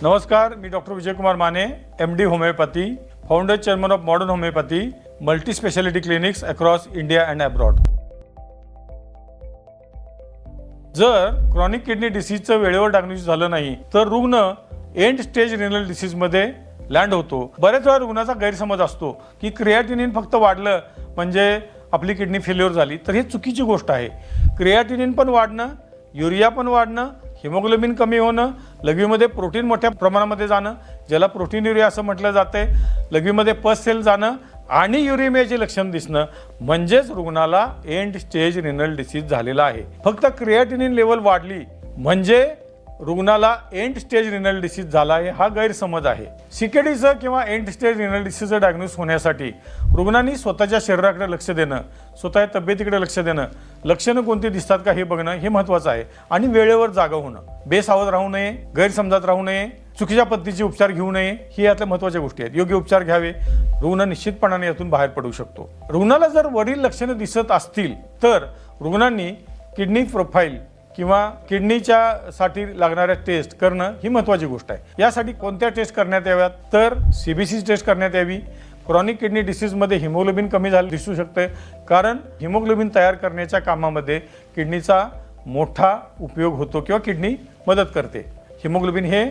नमस्कार, मी doctor Vijaykumar Mane, MD homeopathy, founder chairman of modern homeopathy, multi speciality clinics across India and abroad. जर chronic kidney डिसीजचं वेळेवर diagnosis झालं नाही तर रुग्ण एंड स्टेज रिनल डिसीजमध्ये लँड होतो. बऱ्याच वेळा रुग्णाचा गैरसमज असतो की क्रिएटिनिन फक्त वाढलं म्हणजे आपली किडनी फेल्युअर झाली, तर ही चुकीची गोष्ट आहे. क्रिएटिनिन पण वाढणं, युरिया पण वाढणं, हिमोग्लोबिन कमी होणं, लघवीमध्ये प्रोटीन मोठ्या प्रमाणामध्ये जाणं, ज्याला प्रोटीन युरिया असं म्हटलं जाते, लघवीमध्ये पस सेल जाणं आणि युरिमियाचे लक्षण दिसणं म्हणजेच रुग्णाला एंड स्टेज रिनल डिसीज झालेला आहे. फक्त क्रिएटिनिन लेवल वाढली म्हणजे रुग्णाला एंड स्टेज रिनल डिसीज झाला आहे हा गैरसमज आहे. CKDचं किंवा एंड स्टेज रिनल डिसीजचं डायग्नोस होण्यासाठी रुग्णांनी स्वतःच्या शरीराकडे लक्ष देणं, स्वतःच्या तब्येतीकडे लक्ष देणं, लक्षणं कोणती दिसतात का हे बघणं हे महत्त्वाचं आहे आणि वेळेवर जागा होणं, बेसावध राहू नये, गैरसमजात राहू नये, चुकीच्या पद्धतीचे उपचार घेऊ नये, ही यातल्या महत्त्वाच्या गोष्टी आहेत. योग्य उपचार घ्यावे, रुग्ण निश्चितपणाने यातून बाहेर पडू शकतो. रुग्णाला जर वरील लक्षणं दिसत असतील तर रुग्णांनी किडनी प्रोफाईल किंवा किडनीच्या साठी लागणाऱ्या टेस्ट करणं ही महत्त्वाची गोष्ट आहे. यासाठी कोणत्या टेस्ट करण्यात याव्यात तर CBC टेस्ट करण्यात यावी. क्रॉनिक किडनी डिसीजमध्ये हिमोग्लोबिन कमी झालं दिसू शकते, कारण हिमोग्लोबिन तयार करण्याच्या कामामध्ये किडनीचा मोठा उपयोग होतो किंवा किडनी मदत करते. हिमोग्लोबिन हे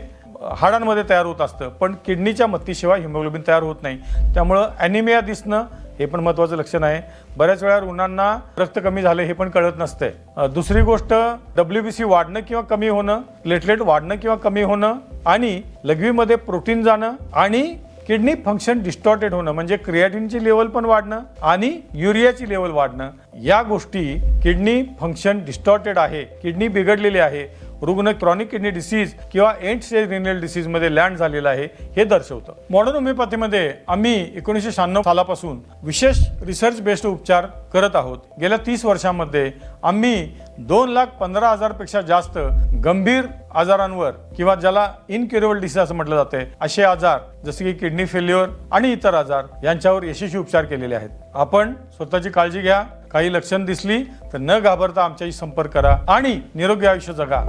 हाडांमध्ये तयार होत असतं पण किडनीच्या मत्तीशिवाय हिमोग्लोबिन तयार होत नाही, त्यामुळं ॲनिमिया दिसणं हे पण महत्त्वाचं लक्षण आहे. बऱ्याच वेळा रुग्णांना रक्त कमी झाले हे पण कळत नसते. दुसरी गोष्ट WBC वाढणं किंवा कमी होणं, प्लेटलेट वाढणं किंवा कमी होणं आणि लघवीमध्ये प्रोटीन जाणं आणि किडनी फंक्शन डिस्टॉर्टेड होणं म्हणजे क्रिएटिनची लेवल पण वाढणं आणि युरियाची लेवल वाढणं. या गोष्टी किडनी फंक्शन डिस्टॉर्टेड आहे, किडनी बिघडलेली आहे, रुग्ण क्रॉनिक किडनी डिसीज किंवा एंड स्टेज रिनल डिसीज मध्ये लँड झालेला आहे हे दर्शवतं. मॉडर्न होमिओपॅथीमध्ये आम्ही 1996 सालापासून विशेष रिसर्च बेस्ड उपचार करत आहोत. गेल्या 30 वर्षांमध्ये आम्ही 2,15,000 पेक्षा जास्त गंभीर आजारांवर किंवा ज्याला इनक्युरेबल डिसीज असं म्हटलं जाते असे आजार जसे की किडनी फेल्युअर आणि इतर आजार यांच्यावर यशस्वी उपचार केलेले आहेत. आपण स्वतःची काळजी घ्या. काही लक्षण दिसली तर न घाबरता आमच्याशी संपर्क करा आणि निरोगी आयुष्य जगा.